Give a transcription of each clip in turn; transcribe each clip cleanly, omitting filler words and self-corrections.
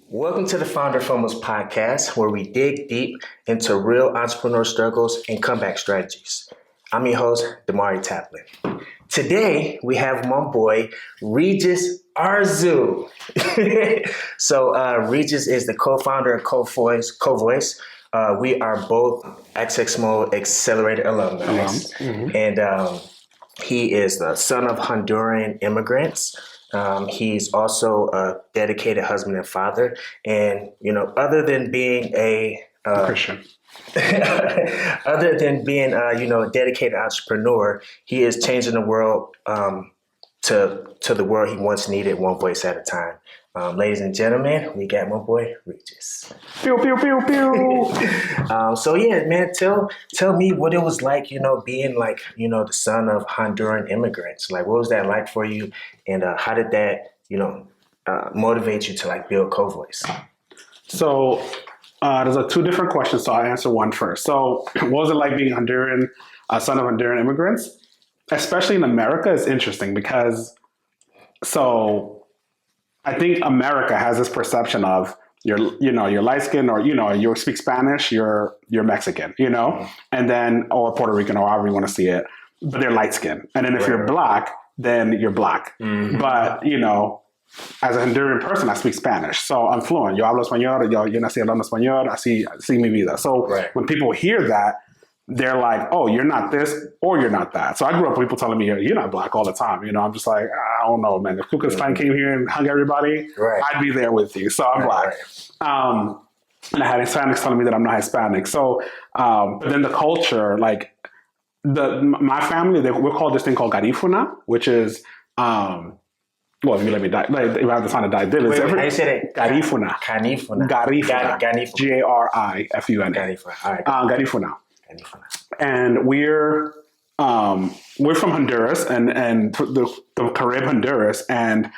Welcome to the Founder Fumbles podcast, where we dig deep into real entrepreneur struggles and comeback strategies. I'm your host, Damari Taplin. Today, we have my boy, Regis Arzu. Regis is the co-founder of CoVoice. We are both Access Mode Accelerator alumni. And he is the son of Honduran immigrants. He's also a dedicated husband and father. And, other than being a Christian. other than being, a dedicated entrepreneur, he is changing the world to the world he once needed, one voice at a time. Ladies and gentlemen, we got my boy, Regis. Pew, pew, pew, pew. Man, tell me what it was like, being like, the son of Honduran immigrants. Like, what was that like for you? And how did that, motivate you to like build CoVoice? So there's two different questions, so I'll answer one first. So what was it like being Honduran, son of Honduran immigrants? Especially in America is interesting because, I think America has this perception of you're light skinned or, you speak Spanish, you're Mexican, and then, or Puerto Rican or however you want to see it, but they're light skinned. And then if you're black, then you're black. Mm-hmm. But, as a Honduran person, I speak Spanish. So I'm fluent. Yo hablo español, yo nací hablando español, así mi vida. So when people hear that, they're like, oh, you're not this or you're not that. So I grew up with people telling me, you're not black all the time. I'm just like, I don't know, man. If Ku Klux Klan came here and hung everybody, I'd be there with you. So I'm black. And I had Hispanics telling me that I'm not Hispanic. So, but then the culture, like my family, we're called this thing called garifuna, which is, well, if you let me die, like, you have the sign of die. Wait, how you say that? Garifuna. Garifuna. Garifuna. Garifuna. Garifuna. All right. Garifuna. And we're from Honduras and the Carib Honduras, and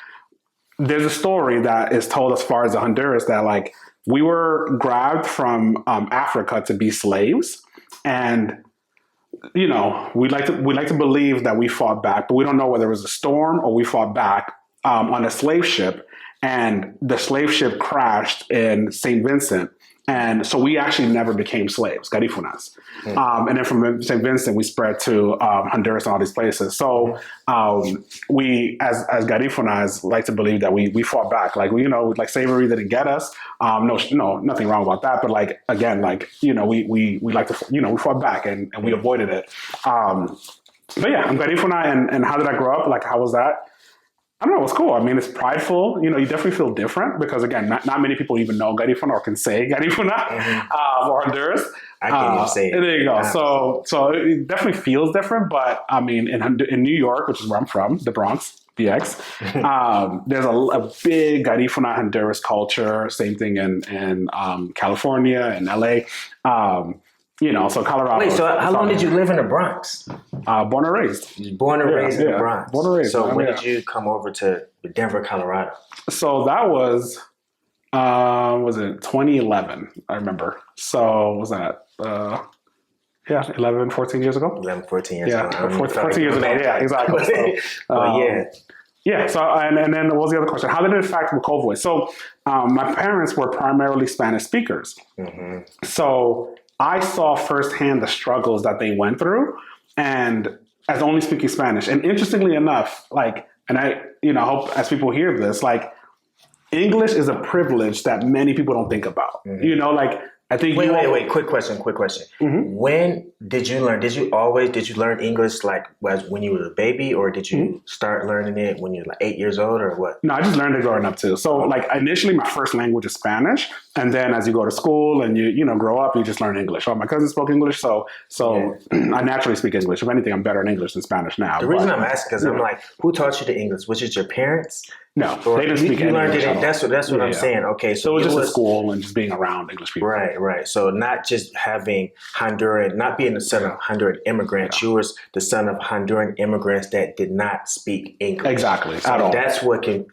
there's a story that is told as far as the Honduras that like we were grabbed from Africa to be slaves, and we like to believe that we fought back, but we don't know whether it was a storm or we fought back on a slave ship, and the slave ship crashed in St. Vincent. And so we actually never became slaves, garifunas. And then from St. Vincent, we spread to Honduras and all these places. So we, as garifunas, like to believe that we fought back. Like, like slavery didn't get us. No, nothing wrong about that. But like, again, like, we like to, we fought back and we avoided it. But yeah, I'm garifuna. And how did I grow up? Like, how was that? I don't know. It's cool. I mean, it's prideful. You definitely feel different because, again, not many people even know Garifuna or can say Garifuna or Honduras. I can't even say it. There you go. So it definitely feels different. But, I mean, in New York, which is where I'm from, the Bronx, BX, there's a big Garifuna Honduras culture. Same thing in California and LA. So Colorado. Wait, so how long did you live in the Bronx? Born and raised. Born and raised in the Bronx. Born and raised. So when did you come over to Denver, Colorado? So that was it 2011, I remember. So was that, 11, 14 years ago? 11, 14 years ago. Yeah, 14 years ago. Yeah, exactly. So, Yeah. So, and then what was the other question? How did it affect with CoVoice? So my parents were primarily Spanish speakers. Mm-hmm. So I saw firsthand the struggles that they went through, and as only speaking Spanish. And interestingly enough, and I hope as people hear this, like, English is a privilege that many people don't think about. Mm-hmm. I think. Wait. Quick question. Mm-hmm. When did you learn? Did you learn English when you were a baby, or did you start learning it when you were 8 years old, or what? No, I just learned it growing up too. So initially my first language is Spanish, and then as you go to school and you grow up, you just learn English. My cousin spoke English, so I naturally speak English. If anything, I'm better in English than Spanish now. The reason I'm asking because I'm like, who taught you the English? Was it your parents? No, they didn't speak you learned English. That's what I'm saying. Okay, so it was just in school and just being around English people. Right. So not just having Honduran, not being the son of Honduran immigrants. You were the son of Honduran immigrants that did not speak English. Exactly. So at all. That's what can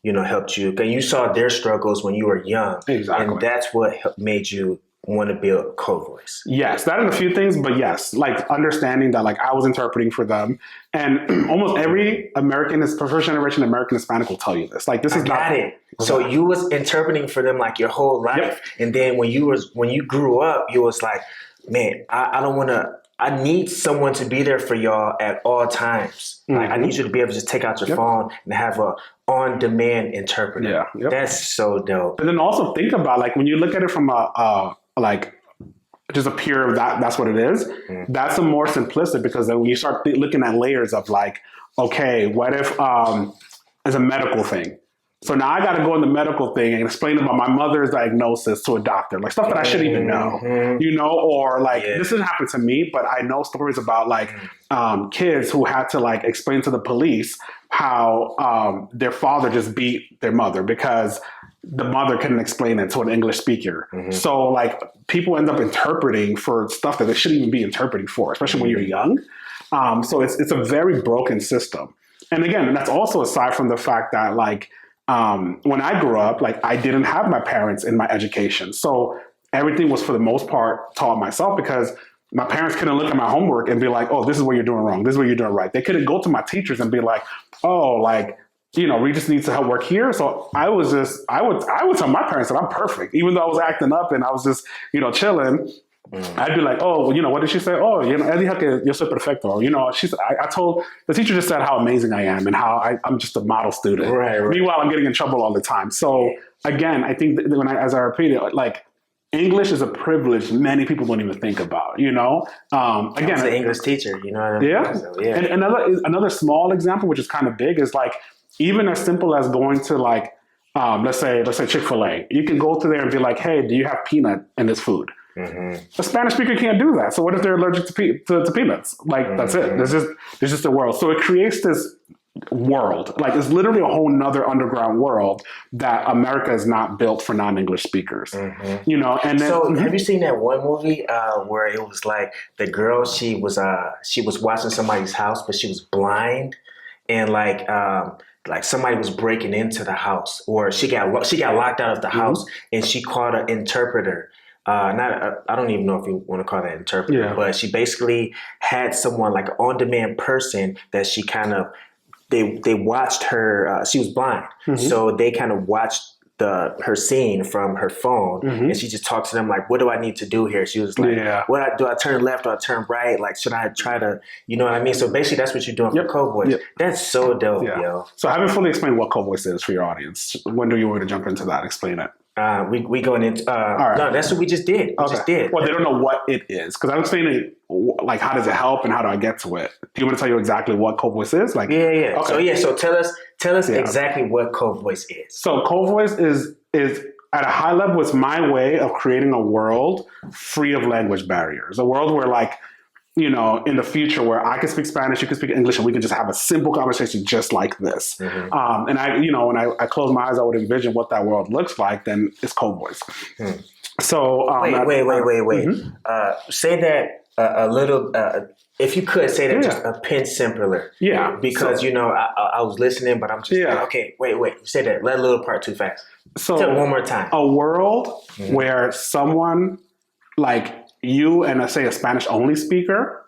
helped you. Because you saw their struggles when you were young. Exactly. And that's what made you want to build CoVoice? Yes, that and a few things, but yes, like understanding that like I was interpreting for them, and almost every American is first generation American Hispanic will tell you this. Like this is Got not it. So you was interpreting for them like your whole life, Yep. and then when you grew up, you was like, man, I don't want to. I need someone to be there for y'all at all times. Like I need you to be able to just take out your phone and have a on-demand interpreter. Yeah, yep. That's so dope. But then also think about like when you look at it from a like just a pure that's what it is. That's a more simplistic because then when you start looking at layers of like, okay, what if it's a medical thing? So now I got to go in the medical thing and explain about my mother's diagnosis to a doctor, like stuff that I shouldn't even know, you know, or like this didn't happen to me, but I know stories about like kids who had to like explain to the police how their father just beat their mother because the mother couldn't explain it to an English speaker. So like people end up interpreting for stuff that they shouldn't even be interpreting for, especially when you're young. So it's a very broken system. And again, that's also aside from the fact that like, when I grew up, like I didn't have my parents in my education. So everything was for the most part taught myself because my parents couldn't look at my homework and be like, oh, this is what you're doing wrong. This is what you're doing right. They couldn't go to my teachers and be like, oh, like, you know, Regis needs to help work here. So I would tell my parents that I'm perfect, even though I was acting up and I was just, you know, chilling. I'd be like, oh, well, you know, what did she say? Oh, you know, yo soy perfecto. You know, I told the teacher just said how amazing I am and how I'm just a model student. Right. Meanwhile, I'm getting in trouble all the time. So again, I think that as I repeat it, like English is a privilege many people don't even think about. You know, again, an English teacher. You know what I mean? Yeah. So, And another small example, which is kind of big, is like even as simple as going to like let's say Chick-fil-A. You can go to there and be like, hey, do you have peanut in this food? A Spanish speaker can't do that. So what if they're allergic to peanuts? Like that's it. There's just a world. So it creates this world. Like it's literally a whole nother underground world that America is not built for non-English speakers. You know. And then, so have you seen that one movie where it was like the girl she was watching somebody's house but she was blind and like somebody was breaking into the house or she got locked out of the house and she called an interpreter. I don't even know if you want to call that interpreter, but she basically had someone like an on-demand person that she kind of, they watched her, she was blind. So they kind of watched her scene from her phone and she just talked to them like, what do I need to do here? She was like, do I turn left or I turn right? Like, should I try to, you know what I mean? So basically that's what you're doing for CoVoice. That's so dope, yo. So I haven't fully explained what CoVoice is for your audience. When do you want to jump into that? Explain it. We going into no, that's what we just did. We just did. Well, they don't know what it is because I'm explaining like how does it help and how do I get to it? Do you want to tell you exactly what CoVoice is? Like Okay. So tell us exactly what CoVoice is. So CoVoice is at a high level, it's my way of creating a world free of language barriers. A world where like, you know, in the future where I can speak Spanish, you can speak English, and we can just have a simple conversation just like this. And I, you know, when I close my eyes, I would envision what that world looks like, then it's CoVoice. So wait. Say that a little, if you could say that just a pin simpler. Yeah. Because, you know, I was listening, but I'm just like, okay, wait, you said that little part too fast. So tell it one more time. A world where someone like you and say a Spanish only speaker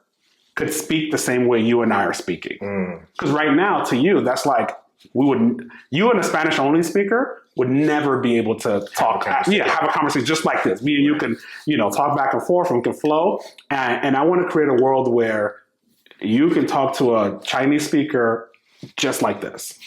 could speak the same way you and I are speaking. Because right now to you, that's like you and a Spanish only speaker would never be able to talk. Have a conversation just like this. Me and you can, you know, talk back and forth and can flow. And I want to create a world where you can talk to a Chinese speaker just like this.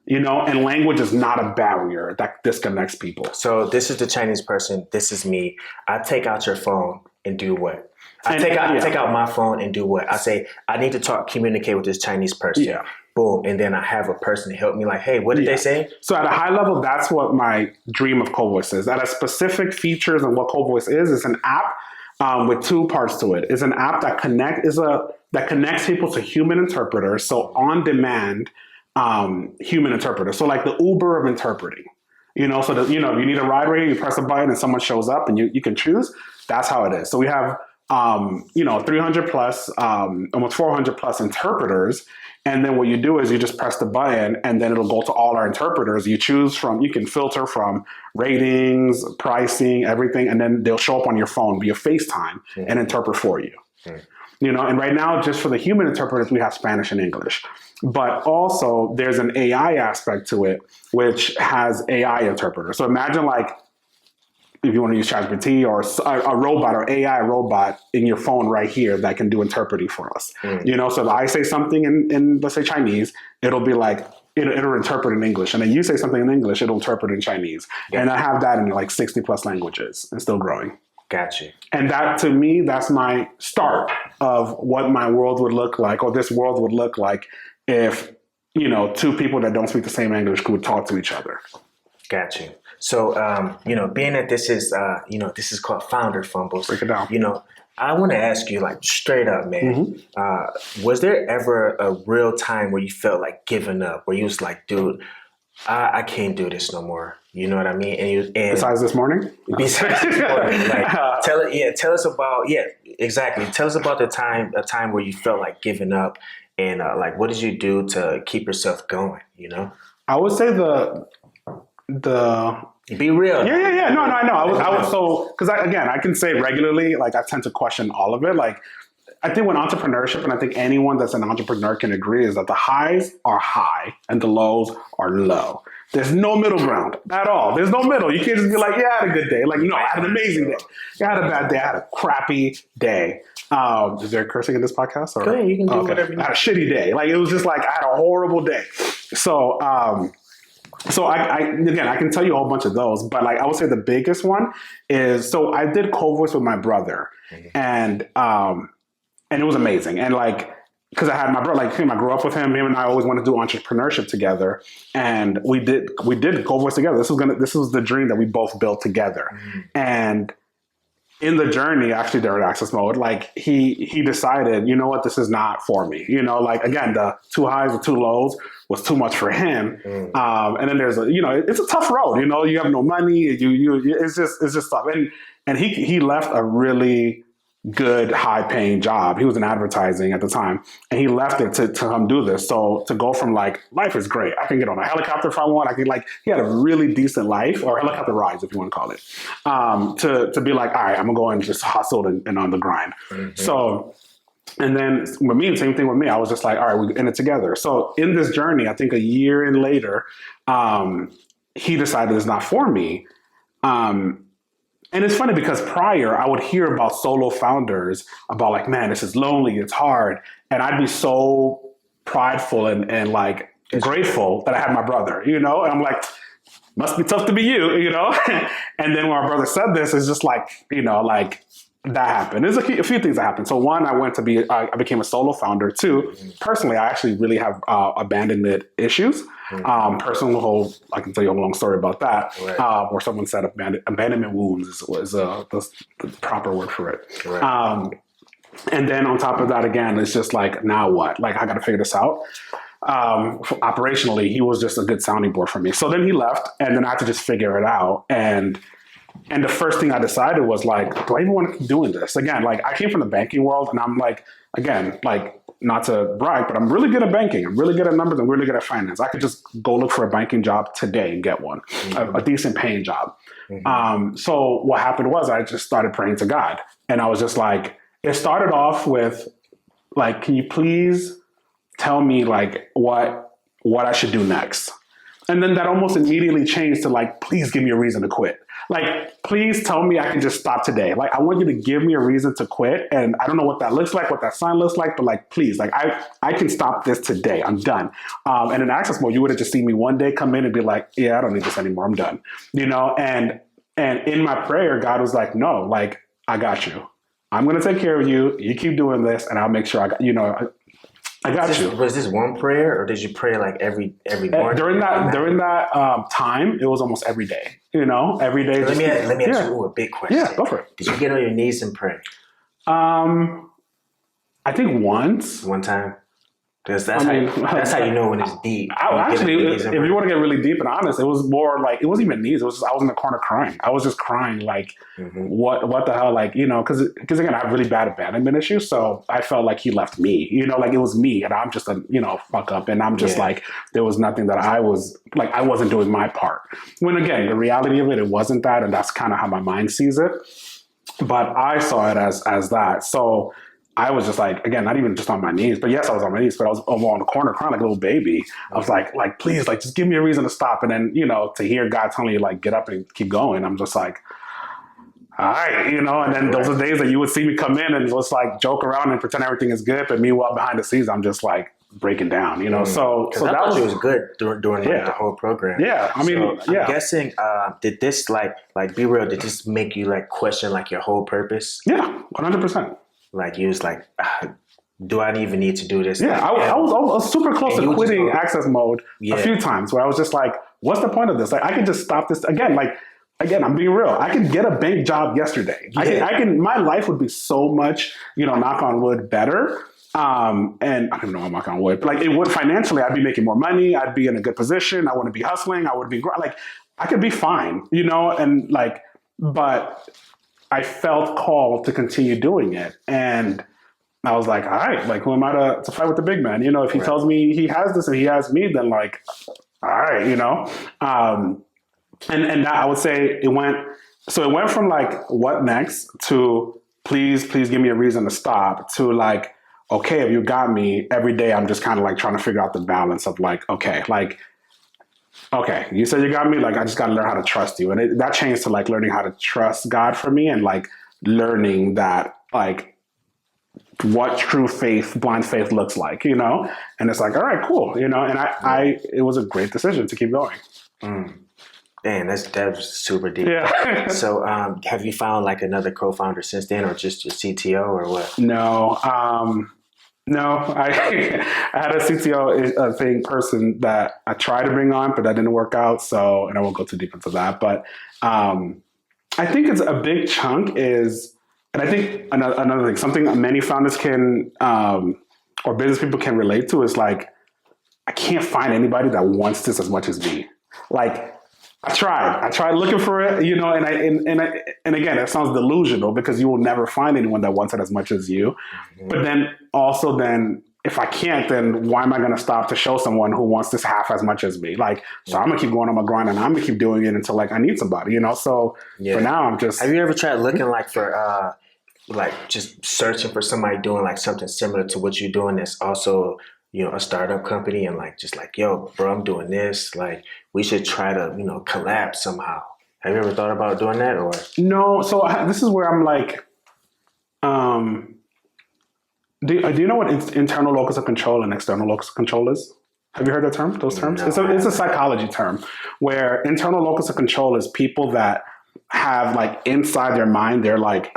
You know, and language is not a barrier that disconnects people. So this is the Chinese person. This is me. I take out your phone and do what? I take out my phone and do what? I say, I need to communicate with this Chinese person. Boom. And then I have a person to help me like, hey, what did they say? So at a high level, that's what my dream of CoVoice is. At a specific features and what CoVoice is an app with two parts to it. It's an app that connects people to human interpreters. So on demand, human interpreter. So like the Uber of interpreting, you know, so that, you know, if you need a ride rating, you press a button and someone shows up and you can choose. That's how it is. So we have 300 plus, almost 400 plus interpreters. And then what you do is you just press the button and then it'll go to all our interpreters. You can filter from ratings, pricing, everything, and then they'll show up on your phone via FaceTime and interpret for you. And right now, just for the human interpreters, we have Spanish and English. But also there's an AI aspect to it, which has AI interpreters. So imagine like, if you want to use ChatGPT or a robot or AI robot in your phone right here that can do interpreting for us. So if I say something in let's say Chinese, it'll be like, it'll interpret in English. And then you say something in English, it'll interpret in Chinese. Yeah. And I have that in like 60 plus languages and still growing. Gotcha. And that, to me, that's my start of what my world would look like, or this world would look like if, two people that don't speak the same English could talk to each other. Gotcha. So, being that this is called Founder Fumbles. Break it down. I want to ask you, like, straight up, man, was there ever a real time where you felt like giving up, where you was like, dude, I can't do this no more? You know what I mean? And besides this morning? Besides this morning. Like, tell us about, exactly. Tell us about a time where you felt like giving up, and like, what did you do to keep yourself going, I would say the be real. Yeah. No, I know. I was so, because I can say regularly, like I tend to question all of it. Like I think with entrepreneurship, and I think anyone that's an entrepreneur can agree, is that the highs are high and the lows are low. There's no middle ground at all. There's no middle. You can't just be like, I had a good day. Like, no, I had an amazing day. I had a bad day. I had a crappy day. Is there cursing in this podcast? Or? Go ahead, you can do whatever you want. I had a shitty day. Like, it was just like, I had a horrible day. So I can tell you a whole bunch of those, but like I would say the biggest one is, so I did CoVoice with my brother, and it was amazing. And like, because I had my brother, like him, I grew up with him and I always wanted to do entrepreneurship together, and we did CoVoice together. This was the dream that we both built together. And in the journey, actually during Access Mode, like he decided, you know what, this is not for me. Like again, the two highs, the two lows was too much for him. And then there's it's a tough road. You have no money. It's just tough. And he left a really good, high paying job. He was in advertising at the time, and he left it to come do this. So to go from like, life is great, I can get on a helicopter if I want, he had a really decent life, or helicopter rides if you want to call it, to be like, all right, I'm gonna go and just hustle and on the grind. So, and then with me, same thing with me. I was just like, all right, we're in it together. So in this journey, I think a year in later, he decided it's not for me. And it's funny because prior, I would hear about solo founders about like, man, this is lonely, it's hard. And I'd be so prideful and like grateful that I had my brother, and I'm like, must be tough to be you, And then when my brother said this, it's just like, like that happened. There's a few things that happened. So one, I became a solo founder. Two, personally, I actually really have abandonment issues. Personal I can tell you a long story about that, right. Where someone said abandonment wounds is the proper word for it. Right. And then on top of that, again, it's just like, now what? Like, I got to figure this out. Operationally, he was just a good sounding board for me. So then he left, and then I had to just figure it out. And the first thing I decided was like, do I even want to keep doing this? Again, like I came from the banking world, and I'm like, again, like, not to brag, but I'm really good at banking. I'm really good at numbers. I'm really good at finance. I could just go look for a banking job today and get one, a decent paying job. So what happened was I just started praying to God. And I was just like, it started off with like, can you please tell me like what I should do next? And then that almost immediately changed to like, please give me a reason to quit. Like, please tell me I can just stop today. Like, I want you to give me a reason to quit. And I don't know what that looks like, what that sign looks like, but like, please, like I can stop this today. I'm done. And in Access Mode, you would have just seen me one day come in and be like, yeah, I don't need this anymore. I'm done. And in my prayer, God was like, no, like, I got you. I'm going to take care of you. You keep doing this and I'll make sure I got you. Was this one prayer, or did you pray like every morning? During that time, it was almost every day. Every day. Let me ask you a big question. Yeah, go for it. Did you get on your knees and pray? I think once. One time. Because that's how you know when it's deep. Actually, if you want to get really deep and honest, it was more like, it wasn't even needs. It was just, I was in the corner crying. I was just crying like, what the hell? Like, you know, because again, I have really bad abandonment issues. So I felt like he left me, you know, like it was me and I'm just a, you know, fuck up. And I'm just like, there was nothing that I wasn't doing my part. When again, the reality of it wasn't that. And that's kind of how my mind sees it. But I saw it as that. So I was just like, again, not even just on my knees, but yes, I was on my knees, but I was on the corner crying like a little baby. I was like, please, like, just give me a reason to stop. And then, you know, to hear God telling you, like, get up and keep going, I'm just like, all right, you know, and then those are days that you would see me come in and just like joke around and pretend everything is good. But meanwhile, behind the scenes, I'm just like breaking down, you know? So that was good during the whole program. Yeah. I mean, I'm guessing, did this like be real? Did this make you like question like your whole purpose? Yeah, 100%. Like you was like, do I even need to do this? Yeah, like, I was super close to quitting Access Mode a few times where I was just like, what's the point of this? Like, I could just stop this again. Again, I'm being real. I could get a bank job yesterday. Yeah. My life would be so much, you know, knock on wood, better. And I don't even know I'm knocking on wood, but like it would financially, I'd be making more money. I'd be in a good position. I wouldn't be hustling. I would be like, I could be fine, you know, and like, but I felt called to continue doing it. And I was like, all right, like who am I to fight with the big man? You know, if he tells me he has this and he has me, then like, all right, you know? And that I would say it went from like, what next to please give me a reason to stop to like, okay, if you got me every day, I'm just kind of like trying to figure out the balance of like, okay, you said you got me, like, I just got to learn how to trust you. And that changed to like learning how to trust God for me and like learning that like what true faith, blind faith looks like, you know? And it's like, all right, cool. You know, and it was a great decision to keep going. Man, that was super deep. Yeah. So have you found like another co-founder since then or just your CTO or what? No, I had a CTO person that I tried to bring on, but that didn't work out. So, and I won't go too deep into that, but I think it's a big chunk is, and I think another thing, something many founders can, or business people can relate to is like, I can't find anybody that wants this as much as me. Like, I tried looking for it, you know, and again, it sounds delusional because you will never find anyone that wants it as much as you. But then also if I can't, then why am I going to stop to show someone who wants this half as much as me? Like, so I'm gonna keep going on my grind and I'm gonna keep doing it until like I need somebody, you know? So for now I'm just. Have you ever tried looking like for, like just searching for somebody doing like something similar to what you're doing that's also, you know, a startup company and like, just like, yo, bro, I'm doing this. Like, we should try to, you know, collab somehow. Have you ever thought about doing that or? No. So this is where I'm like, do you know what internal locus of control and external locus of control is? Have you heard those terms? No. It's a psychology term where internal locus of control is people that have like inside their mind, they're like,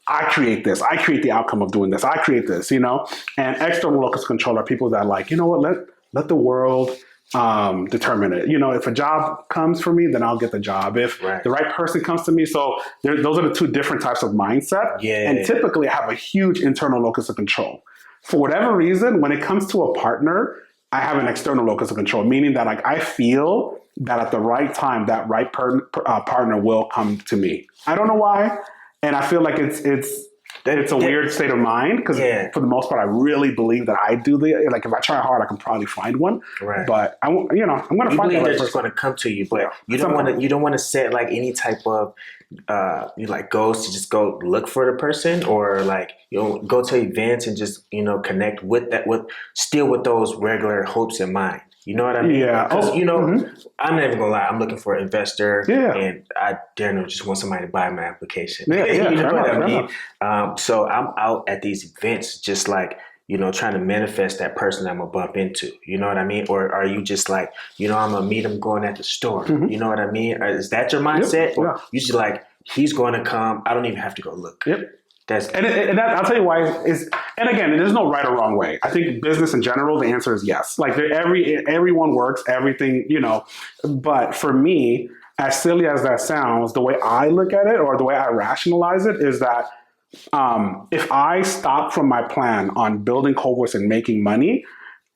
I create this. I create the outcome of doing this. I create this, you know? And external locus of control are people that are like, you know what, let the world determine it. You know, if a job comes for me, then I'll get the job. If the right person comes to me. So those are the two different types of mindset. Yeah. And typically I have a huge internal locus of control. For whatever reason, when it comes to a partner, I have an external locus of control, meaning that like I feel that at the right time, that right partner will come to me. I don't know why. And I feel like it's a weird state of mind because for the most part, I really believe that I do like if I try hard, I can probably find one. Right. But I'm going to find that. They're just going to come to you, but you don't want to set like any type of like goals to just go look for the person or like go to events and just connect with those regular hopes in mind. You know what I mean? Yeah. Because, I'm not even going to lie. I'm looking for an investor and I just want somebody to buy my application. Yeah, you know what I mean? So I'm out at these events just like, trying to manifest that person I'm going to bump into. You know what I mean? Or are you just like, I'm going to meet him going at the store. Mm-hmm. You know what I mean? Or is that your mindset? Yep. Or you just like, he's going to come. I don't even have to go look. Yep. And I'll tell you why and again, there's no right or wrong way. I think business in general, the answer is yes. Like everyone works, everything, but for me, as silly as that sounds, the way I look at it or the way I rationalize it is that if I stop from my plan on building CoVoice and making money,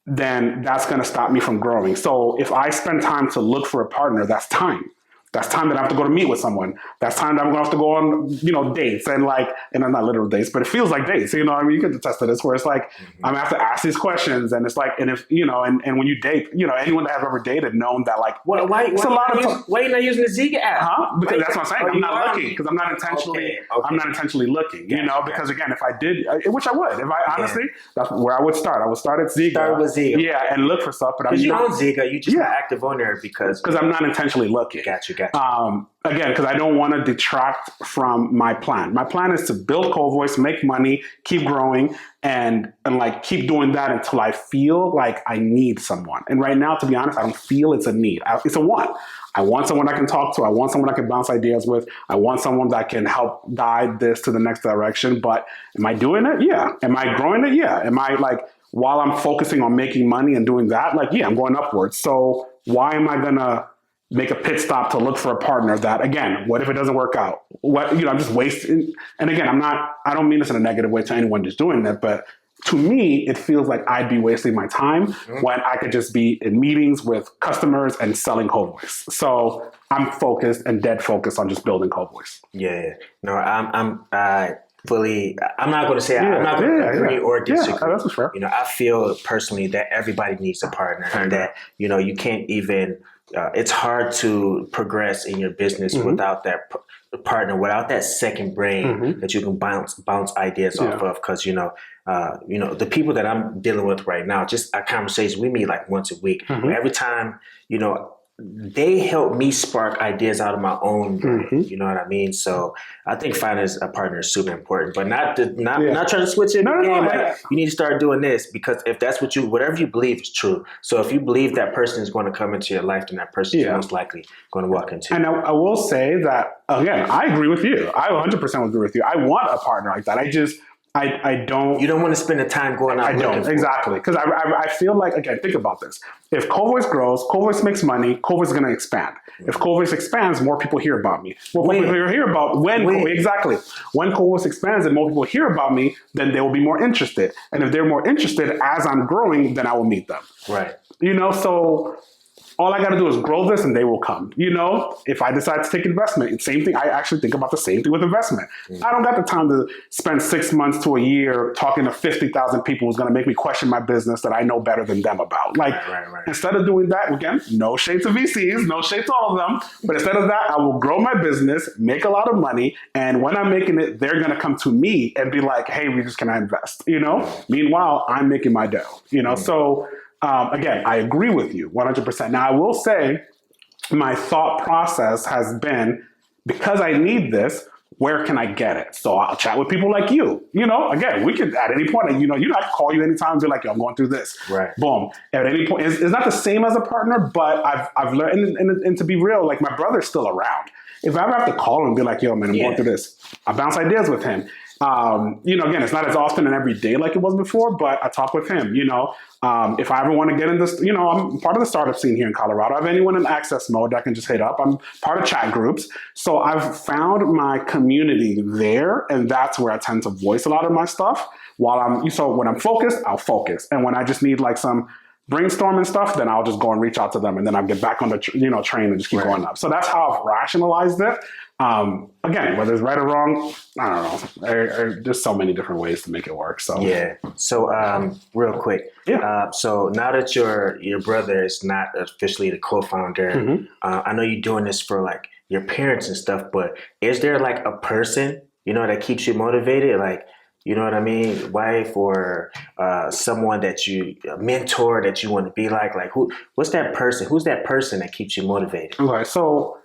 then that's going to stop me from growing. So if I spend time to look for a partner, that's time. That's time that I have to go to meet with someone. That's time that I'm going to have to go on, dates and I'm not literal dates, but it feels like dates. You can attest to this where it's like, I'm going to have to ask these questions. And it's like, and if, and when you date, anyone that have ever dated known that why are you not using the Ziga app? Huh? Because that's what I'm saying. I'm not looking because I'm not intentionally, I'm not intentionally looking, because again, if I did, which I would, if I honestly, that's where I would start. I would start at Ziga. Start with Ziga. Yeah. And look for stuff, but I'm not on Ziga. You just not active on there because I'm not intentionally looking. Gotcha. Again, because I don't want to detract from my plan. My plan is to build CoVoice, make money, keep growing, and keep doing that until I feel like I need someone. And right now, to be honest, I don't feel it's a need. It's a want. I want someone I can talk to. I want someone I can bounce ideas with. I want someone that can help guide this to the next direction. But am I doing it? Yeah. Am I growing it? Yeah. Am I while I'm focusing on making money and doing that, I'm going upwards. So why am I going to make a pit stop to look for a partner that, again, what if it doesn't work out? I'm just wasting. And again, I don't mean this in a negative way to anyone just doing that, but to me, it feels like I'd be wasting my time when I could just be in meetings with customers and selling CoVoice. So I'm focused and dead focused on just building CoVoice. Yeah. No, I'm not going to say I'm not going to agree or disagree. Yeah, that's fair. I feel personally that everybody needs a partner and that, you can't even, it's hard to progress in your business without that partner, without that second brain that you can bounce ideas off of. Because, the people that I'm dealing with right now, just a conversation, we meet once a week. Every time, they help me spark ideas out of my own brain. You know what I mean? So I think finding a partner is super important, but not trying to switch it again. You need to start doing this because if that's whatever you believe is true. So if you believe that person is going to come into your life, then that person is most likely going to walk into. And I will say that, again, I agree with you. I 100% agree with you. I want a partner like that. I don't. You don't want to spend the time going out. I don't, exactly. Because I feel like, again, think about this. If CoVoice grows, CoVoice makes money, CoVoice is going to expand. If CoVoice expands, more people hear about me. More people hear about when CoVoice expands and more people hear about me, then they will be more interested. And if they're more interested as I'm growing, then I will meet them. Right. So all I got to do is grow this and they will come. If I decide to take investment, same thing. I actually think about the same thing with investment. I don't got the time to spend 6 months to a year talking to 50,000 people who's going to make me question my business that I know better than them about. Instead of doing that, again, no shade to VCs, no shade to all of them. But instead of that, I will grow my business, make a lot of money. And when I'm making it, they're going to come to me and be like, hey, Regis, can I invest? Meanwhile, I'm making my dough, So again, I agree with you 100%. Now, I will say my thought process has been, because I need this, where can I get it? So I'll chat with people like you. Again, we could at any point, I can call you anytime and be like, yo, I'm going through this. Right. Boom. At any point, it's not the same as a partner, but I've learned, and to be real, my brother's still around. If I ever have to call him and be like, yo, man, I'm going through this, I bounce ideas with him. Again, it's not as often and every day like it was before, but I talk with him, if I ever want to get in this, I'm part of the startup scene here in Colorado. I have anyone in Access Mode that can just hit up. I'm part of chat groups. So I've found my community there, and that's where I tend to voice a lot of my stuff. So when I'm focused, I'll focus. And when I just need some brainstorming stuff, then I'll just go and reach out to them, and then I'll get back on the train and just keep going up. So that's how I've rationalized it. Again, whether it's right or wrong, I don't know. There's so many different ways to make it work. So So real quick, so now that your brother is not officially the co-founder, I know you're doing this for your parents and stuff, but is there a person that keeps you motivated? You know what I mean? Wife or someone that a mentor that you want to be like what's that person? Who's that person that keeps you motivated? Okay, so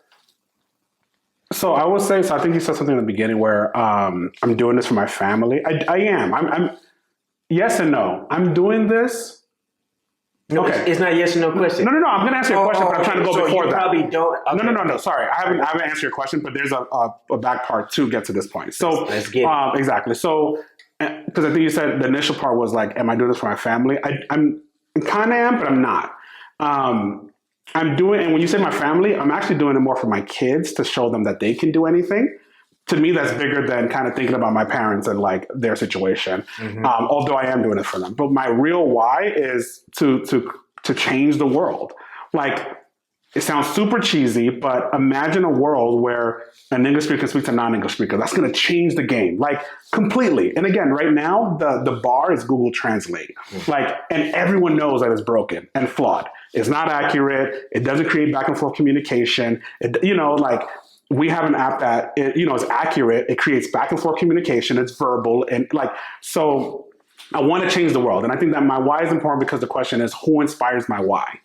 I would say, I think you said something in the beginning where I'm doing this for my family. I am. I'm yes and no. I'm doing this. No, okay. It's not yes or no question. No. I'm going to answer your question, but I'm trying to go before that. Probably don't. Okay. No. Sorry, I haven't answered your question, but there's a back part to get to this point. So let's get it. Exactly. So because I think you said the initial part was am I doing this for my family? I'm kind of am, but I'm not. I'm doing, and when you say my family, I'm actually doing it more for my kids to show them that they can do anything. to me, that's bigger than kind of thinking about my parents and like their situation. Although I am doing it for them, but my real why is to change the world. Like, it sounds super cheesy, but imagine a world where an English speaker can speak to a non-English speaker. That's going to change the game, like, completely. And again, right now, the bar is Google Translate. Like, and everyone knows that it's broken and flawed. It's not accurate. It doesn't create back and forth communication. We have an app that, is accurate. It creates back and forth communication. It's verbal. And so I want to change the world. And I think that my why is important because the question is, who inspires my why?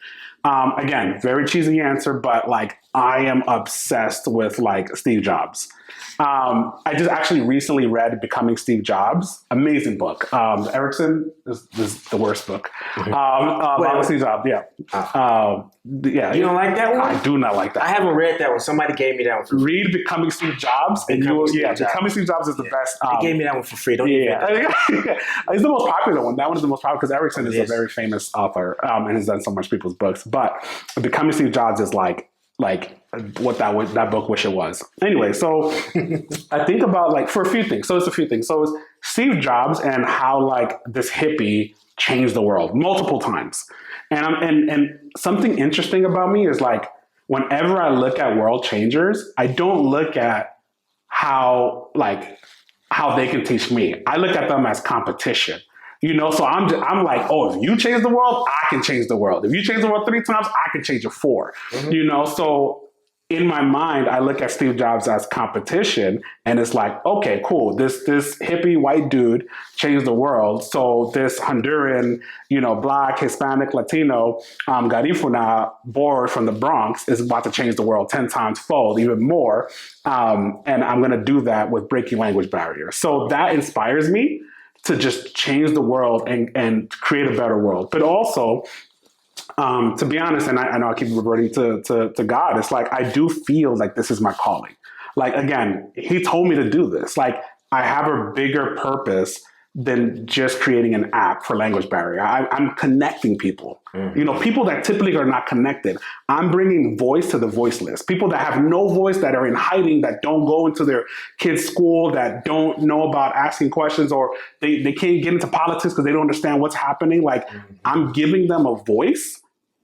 Again, very cheesy answer, but like I am obsessed with like Steve Jobs. I just actually recently read Becoming Steve Jobs. Amazing book. Erickson is the worst book. About Steve Jobs, yeah. Yeah. You don't like that one? I do not like that. I haven't read that one. Somebody gave me that one for free. Read Becoming Steve Jobs. Becoming Steve Jobs is the best. They gave me that one for free. Don't even It's the most popular one. That one is the most popular because Erickson is a very famous author and has done so much people's books. But Becoming Steve Jobs is like what that book wish it was. Anyway, so I think about like for a few things. So it's a few things. So it's Steve Jobs and how like this hippie changed the world multiple times. And something interesting about me is like whenever I look at world changers, I don't look at how they can teach me. I look at them as competition. So I'm like, oh, if you change the world, I can change the world. If you change the world 3 times, I can change it 4. So in my mind, I look at Steve Jobs as competition, and it's like, okay, cool. This hippie white dude changed the world. So this Honduran, Black, Hispanic, Latino, Garifuna boy from the Bronx is about to change the world 10 times fold, even more. And I'm going to do that with breaking language barriers. So that inspires me to just change the world and create a better world. But also, to be honest, and I know I keep reverting to God, it's like, I do feel like this is my calling. Like, again, he told me to do this. Like, I have a bigger purpose than just creating an app for language barrier. I'm connecting people, people that typically are not connected. I'm bringing voice to the voiceless, people that have no voice, that are in hiding, that don't go into their kids' school, that don't know about asking questions, or they can't get into politics because they don't understand what's happening. Like, I'm giving them a voice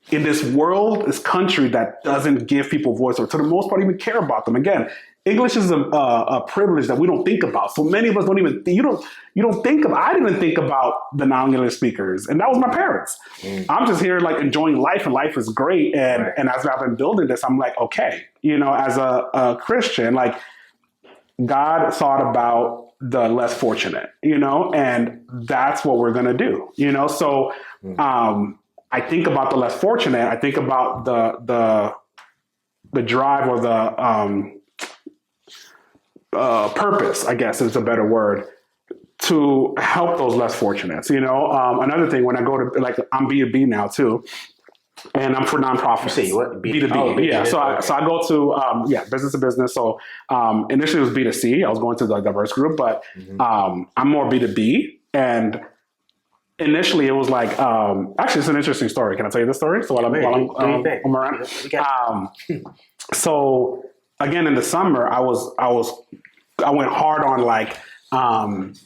in this world, this country that doesn't give people voice, or to the most part even care about them. Again, English is a privilege that we don't think about. So many of us don't even, you don't think of, I didn't even think about the non-English speakers. And that was my parents. I'm just here like enjoying life, and life is great. And as I've been building this, I'm like, okay, as a Christian, like God thought about the less fortunate, and that's what we're going to do, So I think about the less fortunate. I think about the drive or the, purpose, I guess is a better word, to help those less fortunate. Another thing, when I go to, like, I'm B2B now too, and I'm for nonprofits. See what? B2B. Oh, yeah. So I go to, business to business. So initially it was B2C. I was going to the diverse group, but I'm more B2B. And initially it was like, actually it's an interesting story. Can I tell you this story? So while I'm around. So again, in the summer, I went hard on like, and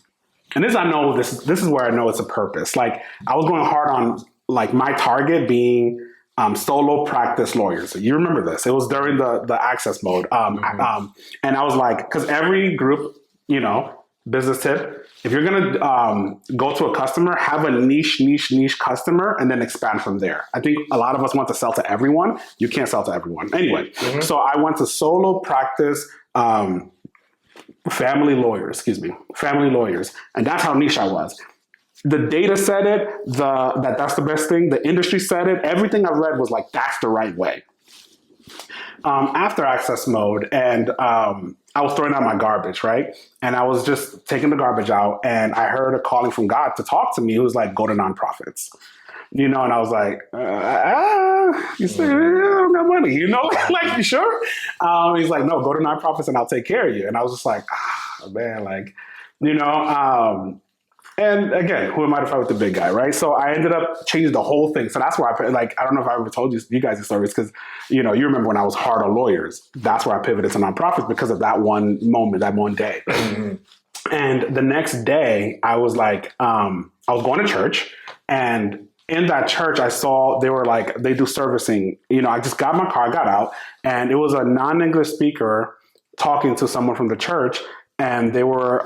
this is where I know it's a purpose. Like, I was going hard on like my target being solo practice lawyers. You remember this? It was during the access mode. And I was like, because every group, business tip, if you're gonna go to a customer, have a niche customer, and then expand from there. I think a lot of us want to sell to everyone. You can't sell to everyone. Anyway, so I went to solo practice family lawyers, and that's how niche I was. The data said it, that's the best thing. The industry said it. Everything I read was like, that's the right way. After access mode, and I was throwing out my garbage, right? And I was just taking the garbage out, and I heard a calling from God to talk to me. It was like, go to nonprofits. And I was like, you say, I don't got money, like, you sure? He's like, no, go to nonprofits and I'll take care of you. And I was just like, man, like, And again, who am I to fight with the big guy, right? So I ended up changing the whole thing. So that's where I don't know if I ever told you guys the stories because, you remember when I was hard on lawyers. That's where I pivoted to nonprofits because of that one moment, that one day. And the next day, I was like, I was going to church, and in that church, I saw they were like, they do servicing. I just got my car, got out, and it was a non-English speaker talking to someone from the church, and they were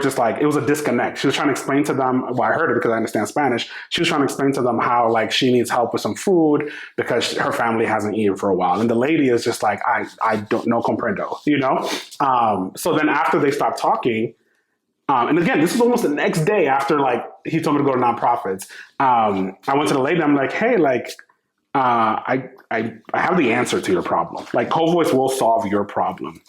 just like, it was a disconnect. She was trying to explain to them, well, I heard it because I understand Spanish. She was trying to explain to them how like she needs help with some food because her family hasn't eaten for a while. And the lady is just like, I don't know, comprendo, So then after they stopped talking, and again, this was almost the next day after like he told me to go to nonprofits. I went to the lady. I'm like, hey, like, I have the answer to your problem. Like CoVoice will solve your problem.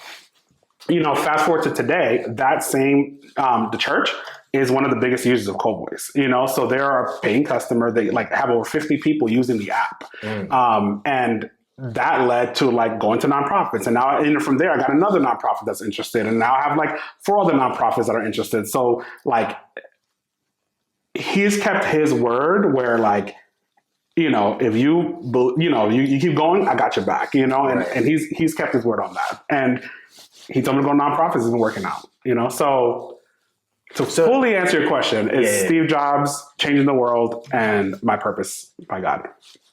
Fast forward to today, that same the church is one of the biggest users of CoVoice. So they're a paying customer. They like have over 50 people using the app, and that led to like going to nonprofits. And now from there, I got another nonprofit that's interested. And now I have like 4 other nonprofits that are interested. So like he's kept his word where like, if you keep going, I got your back, and he's kept his word on that. And he told me to go to nonprofits. It's been working out, So to fully answer your question, it's Steve Jobs, changing the world, and my purpose by God.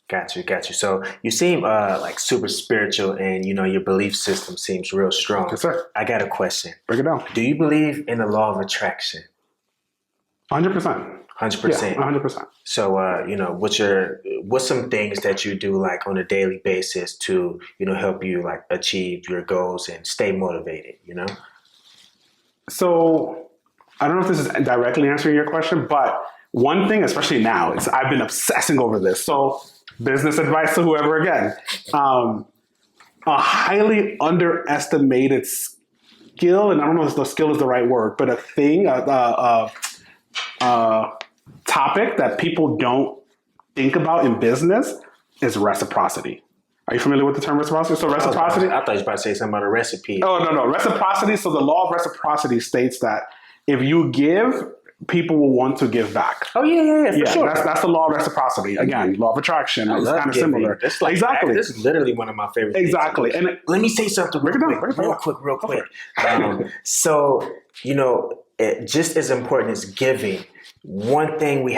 Got you. So you seem like super spiritual, and your belief system seems real strong. Yes, sir. I got a question. Break it down. Do you believe in the law of attraction? 100%. 100%. 100%. So what's some things that you do like on a daily basis to help you like achieve your goals and stay motivated? So I don't know if this is directly answering your question, but one thing, especially now, is I've been obsessing over this. So business advice to whoever again, a highly underestimated skill, and I don't know if the skill is the right word, but a thing, topic that people don't think about in business is reciprocity. Are you familiar with the term reciprocity? So reciprocity. I thought you were about to say something about a recipe. Oh, no. Reciprocity. So the law of reciprocity states that if you give, people will want to give back. Oh, yeah, for sure. That's the law of reciprocity. Again, law of attraction. It's kind of similar. Exactly. This is literally one of my favorite things. Exactly. And let me say something real quick. So, just as important as giving, one thing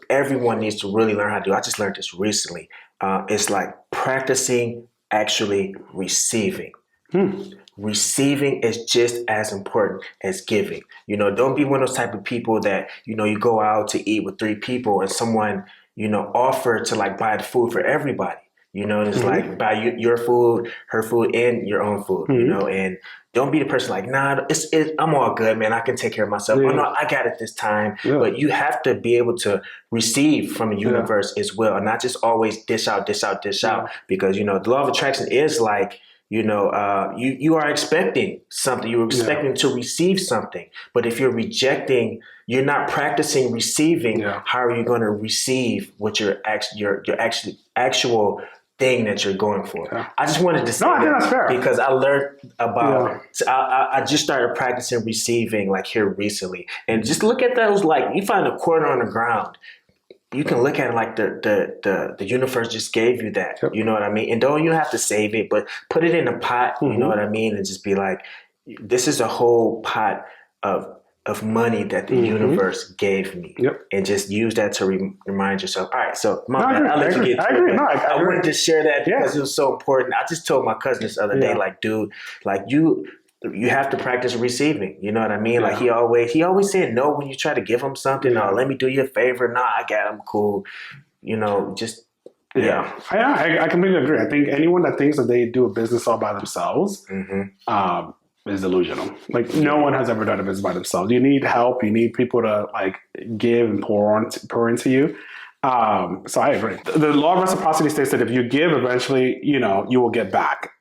everyone needs to really learn how to do, I just learned this recently, it's like practicing actually receiving. Receiving is just as important as giving. Don't be one of those type of people that, you go out to eat with 3 people and someone, offer to like buy the food for everybody. It's like buy your food, her food, and your own food, and don't be the person like, nah, I'm all good, man. I can take care of myself. Oh, no, I got it this time. Yeah. But you have to be able to receive from the universe as well, and not just always dish out. Because, the law of attraction is like, you are expecting something. You're expecting to receive something. But if you're rejecting, you're not practicing receiving. Yeah. How are you going to receive what your actual thing that you're going for? Yeah. I just wanted to say that's fair. Because I learned about. So I just started practicing receiving like here recently, and just look at those. Like you find a quarter on the ground. You can look at it like the universe just gave you that. Yep. You know what I mean? And you don't have to save it, but put it in a pot, you know what I mean? And just be like, this is a whole pot of money that the universe gave me. Yep. And just use that to remind yourself. All right, so I'll let you get to it. I wanted to share that because it was so important. I just told my cousin this other day, like, dude, like you have to practice receiving. You know what I mean? Yeah. Like he always said no when you try to give him something. No, let me do you a favor. Nah, I got him. Cool. Just I completely agree. I think anyone that thinks that they do a business all by themselves is delusional. Like no one has ever done a business by themselves. You need help. You need people to like give and pour into you. So I agree. The law of reciprocity states that if you give, eventually, you will get back,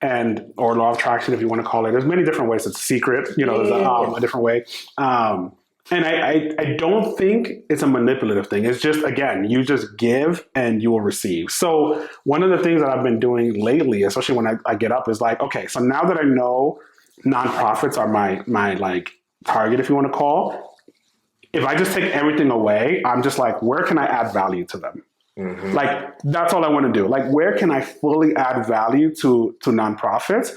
or law of attraction, if you want to call it. There's many different ways. It's a secret, there's a different way. And I don't think it's a manipulative thing. It's just, again, you just give and you will receive. So one of the things that I've been doing lately, especially when I get up, is like, okay, so now that I know nonprofits are my like target, if you want to call, if I just take everything away, I'm just like, where can I add value to them? Mm-hmm. Like, that's all I want to do. Like, where can I fully add value to nonprofits?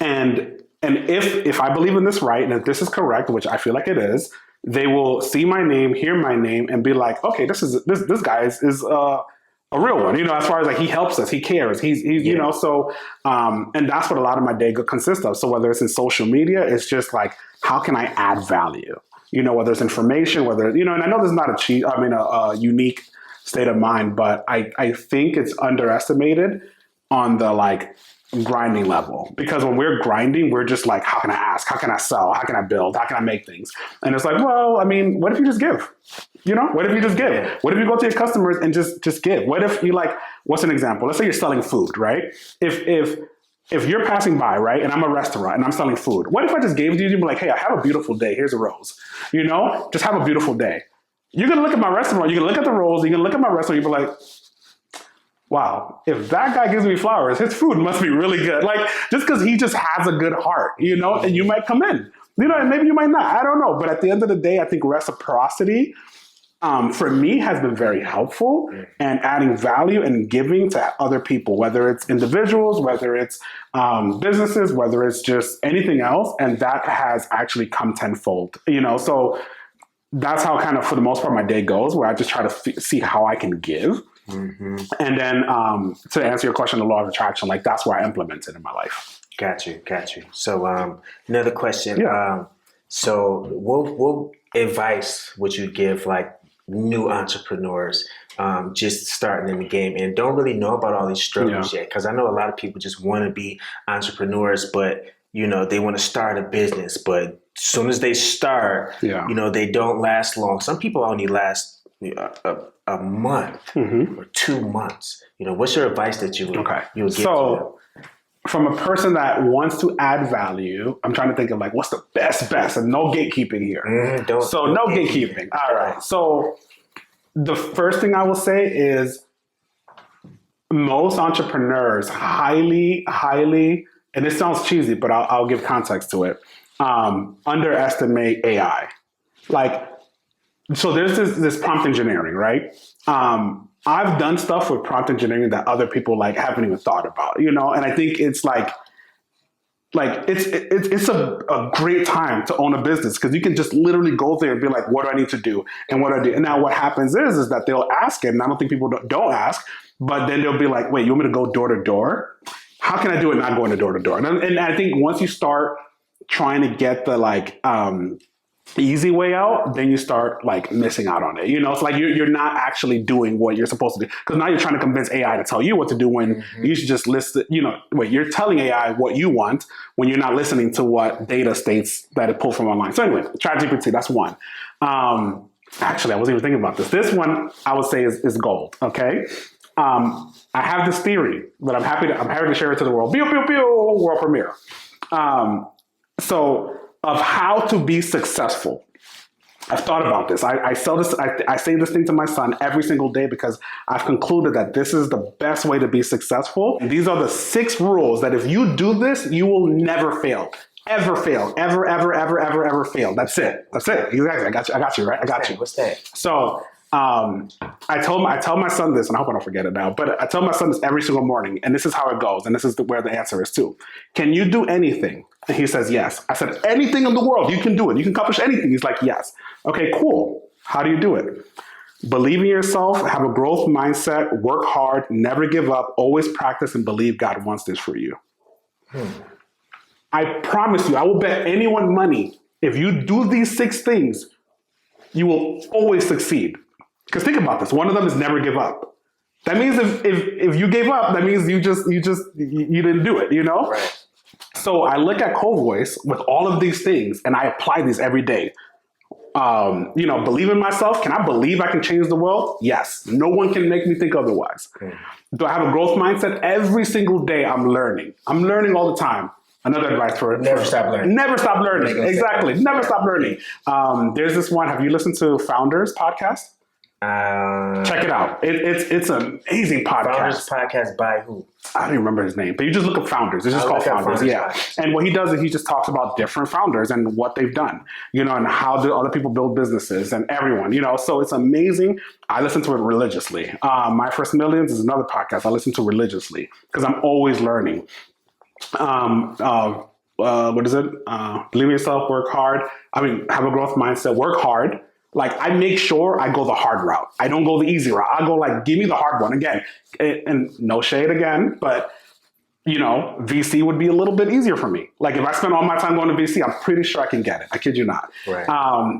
And if I believe in this right, and if this is correct, which I feel like it is, they will see my name, hear my name, and be like, okay, this guy is a real one, as far as like he helps us, he cares, he's so and that's what a lot of my day consists of. So whether it's in social media, it's just like, how can I add value? Whether it's information, whether and I know there's not a unique state of mind, but I think it's underestimated on the like grinding level, because when we're grinding, we're just like, how can I ask? How can I sell? How can I build? How can I make things? And it's like, well, I mean, what if you just give? What if you just give? What if you go to your customers and just give? What if you like, what's an example? Let's say you're selling food, right? If you're passing by, right, and I'm a restaurant and I'm selling food, what if I just gave it to you and be like, hey, I have a beautiful day. Here's a rose. Just have a beautiful day. You're going to look at my restaurant. You're going to look at the rose. You're going to look at my restaurant. You'll be like, wow, if that guy gives me flowers, his food must be really good. Like, just because he just has a good heart, and you might come in, and maybe you might not. I don't know. But at the end of the day, I think reciprocity, for me, has been very helpful, and adding value and giving to other people, whether it's individuals, whether it's businesses, whether it's just anything else. And that has actually come tenfold, So that's how kind of, for the most part, my day goes, where I just try to see how I can give. Mm-hmm. And then to answer your question, the law of attraction, like that's where I implement it in my life. Got you. So another question. Yeah. So what advice would you give like new entrepreneurs just starting in the game and don't really know about all these struggles yet? Because I know a lot of people just want to be entrepreneurs, but they want to start a business, but as soon as they start, they don't last long. Some people only last a month or 2 months. What's your advice that you would give to them? From a person that wants to add value, I'm trying to think of like, what's the best, and no gatekeeping here. No gatekeeping. All right. So the first thing I will say is most entrepreneurs highly, and this sounds cheesy, but I'll give context to it, underestimate AI. Like, so there's this prompt engineering, right? I've done stuff with prompt engineering that other people like haven't even thought about, and I think it's like it's a great time to own a business, because you can just literally go there and be like, what do I need to do? And what do I do? And now what happens is that they'll ask it, and I don't think people don't ask, but then they'll be like, wait, you want me to go door to door? How can I do it not going to door to door? And I think once you start trying to get the like easy way out, then you start like missing out on it. It's like you're not actually doing what you're supposed to do, because now you're trying to convince AI to tell you what to do when you should just list it. You're telling AI what you want when you're not listening to what data states that it pulled from online. So anyway, ChatGPT, that's one. Actually, I wasn't even thinking about this. This one I would say is gold. Okay. I have this theory that I'm happy to share it to the world. Pew, pew, pew, world premiere. Of how to be successful. I've thought about this. I say this thing to my son every single day, because I've concluded that this is the best way to be successful. And these are the 6 rules that if you do this, you will never fail. Ever fail. Ever fail. That's it. Exactly. I got you, right? I got you. What's that? So I tell my son this, and I hope I don't forget it now, but I tell my son this every single morning, and this is how it goes, and this is where the answer is too. Can you do anything? And he says, yes. I said, anything in the world, you can do it. You can accomplish anything. He's like, yes. Okay, cool. How do you do it? Believe in yourself, have a growth mindset, work hard, never give up, always practice, and believe God wants this for you. I promise you, I will bet anyone money, if you do these 6 things, you will always succeed. Because think about this. One of them is never give up. That means if you gave up, that means you didn't do it, Right. So I look at CoVoice with all of these things, and I apply these every day. Believe in myself. Can I believe I can change the world? Yes. No one can make me think otherwise. Do I have a growth mindset? Every single day I'm learning. I'm learning all the time. Another advice for never stop learning. Never stop learning. Exactly. Never stop learning. There's this one. Have you listened to Founder's podcast? Check it out. It's an amazing podcast. Founders podcast by who? I don't even remember his name, but you just look up Founders. It's just called Founders. Yeah. Podcast. And what he does is he just talks about different founders and what they've done, and how do other people build businesses and everyone, so it's amazing. I listen to it religiously. My First Millions is another podcast I listen to religiously because I'm always learning. What is it? Believe in yourself, work hard. Have a growth mindset, work hard. Like, I make sure I go the hard route. I don't go the easy route. I go give me the hard one again. And no shade again, but VC would be a little bit easier for me. Like, if I spend all my time going to VC, I'm pretty sure I can get it. I kid you not. Right. I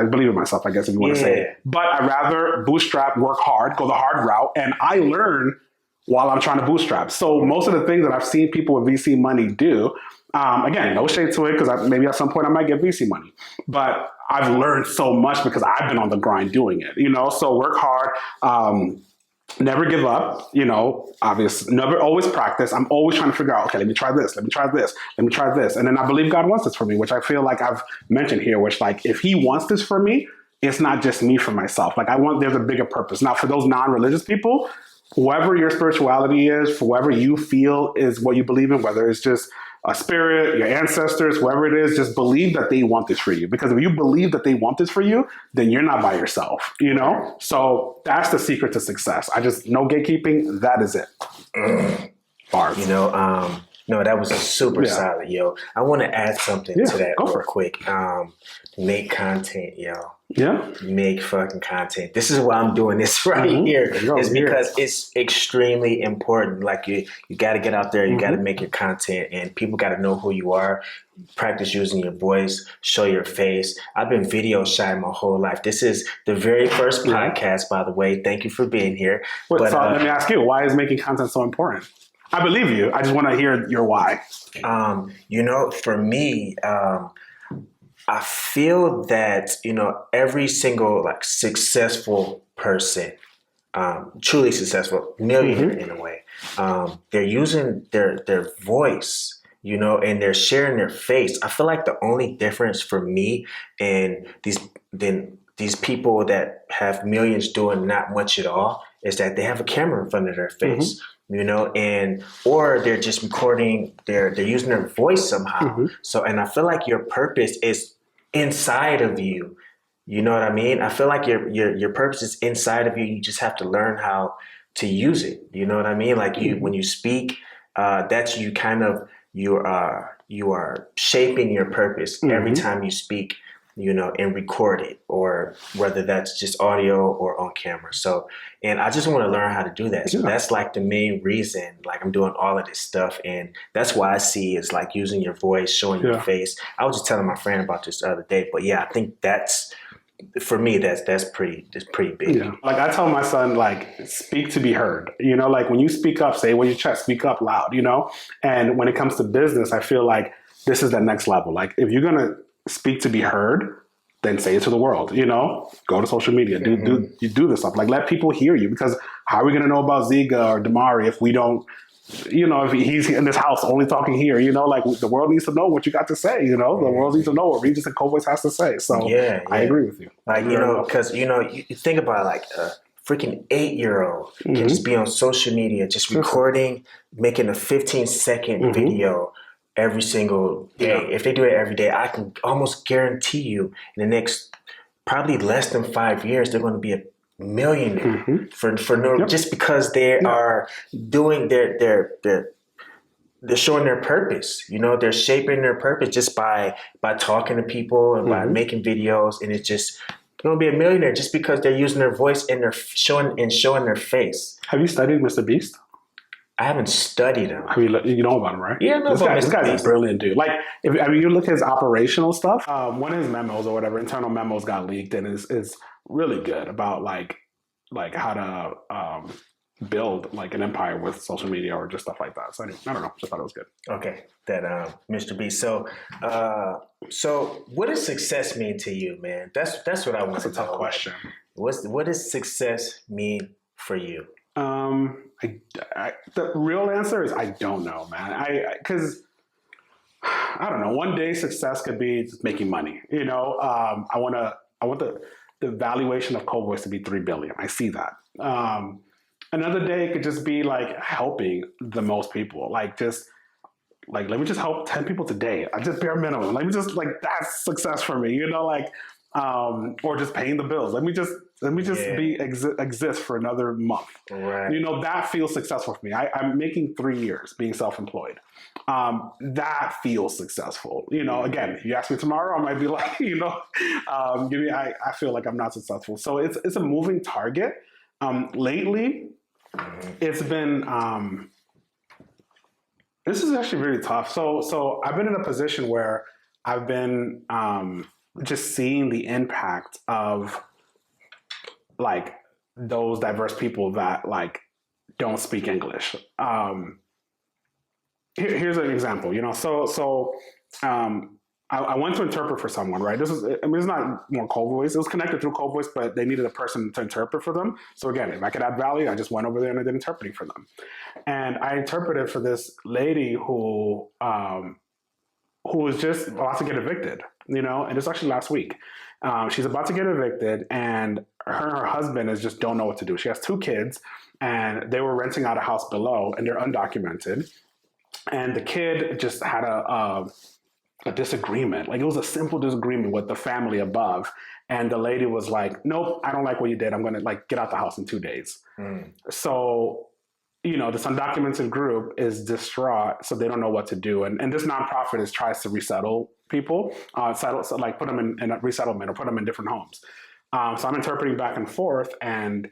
believe in myself, I guess, if you want to say it. But I'd rather bootstrap, work hard, go the hard route, and I learn while I'm trying to bootstrap. So most of the things that I've seen people with VC money do, again, no shade to it, because maybe at some point I might get VC money. But I've learned so much because I've been on the grind doing it, So work hard, never give up, obviously, never always practice. I'm always trying to figure out, okay, let me try this, let me try this, let me try this. And then I believe God wants this for me, which I feel like I've mentioned here, which if he wants this for me, it's not just me for myself. There's a bigger purpose. Now, for those non-religious people, whoever your spirituality is, for whoever you feel is what you believe in, whether it's just a spirit, your ancestors, whoever it is, just believe that they want this for you. Because if you believe that they want this for you, then you're not by yourself, So that's the secret to success. No gatekeeping. That is it. Bars. No, that was super solid, yo. I want to add something to that real quick. Make content, yo. Yeah. Make fucking content. This is why I'm doing this right here. Is because it's extremely important. Like, you got to get out there. You got to make your content, and people got to know who you are. Practice using your voice. Show your face. I've been video shy my whole life. This is the very first podcast, by the way. Thank you for being here. So let me ask you, why is making content so important? I believe you. I just want to hear your why. For me, I feel that, every single successful person, truly successful, millionaire in a way, they're using their voice, and they're sharing their face. I feel like the only difference for me and these people that have millions doing not much at all is that they have a camera in front of their face. Or they're just recording, they're using their voice somehow. So, and I feel like your purpose is inside of you. You know what I mean? I feel like your purpose is inside of you. You just have to learn how to use it. You know what I mean? Like when you speak, that's you are shaping your purpose every time you speak, and record it, or whether that's just audio or on camera. So, and I just want to learn how to do that. So that's the main reason, I'm doing all of this stuff. And that's why I see is using your voice, showing your face. I was just telling my friend about this the other day, but I think that's, for me, that's pretty big. Yeah. I tell my son, speak to be heard. When you speak up, say what you chest, speak up loud, And when it comes to business, I feel like this is the next level. If you're going to speak to be heard, then say it to the world, go to social media, do this stuff. Let people hear you, because how are we going to know about Ziga or Damari if we don't, if he's in this house only talking here, the world needs to know what you got to say, the world needs to know what Regis and CoVoice has to say. So I agree with you. Because, you think about a freaking 8-year-old can just be on social media, just recording, making a 15-second video every single day. Yeah. If they do it every day, I can almost guarantee you in the next probably less than 5 years, they're going to be a millionaire just because they are doing they're showing their purpose. They're shaping their purpose just by talking to people and by making videos, and it's just going to be a millionaire just because they're using their voice and they're showing their face. Have you studied Mr. Beast? I haven't studied him. You know about him, right? Yeah, I know about this guy's a brilliant dude. If you look at his operational stuff, one of his memos or whatever, internal memos got leaked, and is really good about how to build an empire with social media or just stuff like that. So I don't know, just thought it was good. Okay, that Mr. B. So what does success mean to you, man? That's what I want to know. That's a tough question. What does success mean for you? The real answer is I don't know, man. Because I don't know. One day success could be just making money. I want the valuation of CoVoice to be $3 billion. I see that. Another day could just be like helping the most people, let me just help 10 people today. I just bare minimum. Let me just that's success for me, or just paying the bills. Let me just exist for another month. Right. That feels successful for me. I'm making 3 years being self-employed. That feels successful. Again, if you ask me tomorrow, I might be like, I feel like I'm not successful. So it's a moving target. Lately, it's been, this is actually really tough. So I've been in a position where I've been just seeing the impact of those diverse people that don't speak English. Here's an example. I went to interpret for someone, right? It's not more CoVoice. It was connected through CoVoice, but they needed a person to interpret for them. So again, if I could add value, I just went over there and I did interpreting for them. And I interpreted for this lady who was just about to get evicted, and it's actually last week. She's about to get evicted, and her and her husband just don't know what to do. She has 2 kids, and they were renting out a house below, and they're undocumented. And the kid just had a disagreement. It was a simple disagreement with the family above. And the lady was like, nope, I don't like what you did. I'm going to get out the house in 2 days. So, this undocumented group is distraught. So they don't know what to do. And this nonprofit tries to resettle people, put them in a resettlement or put them in different homes. So I'm interpreting back and forth, and,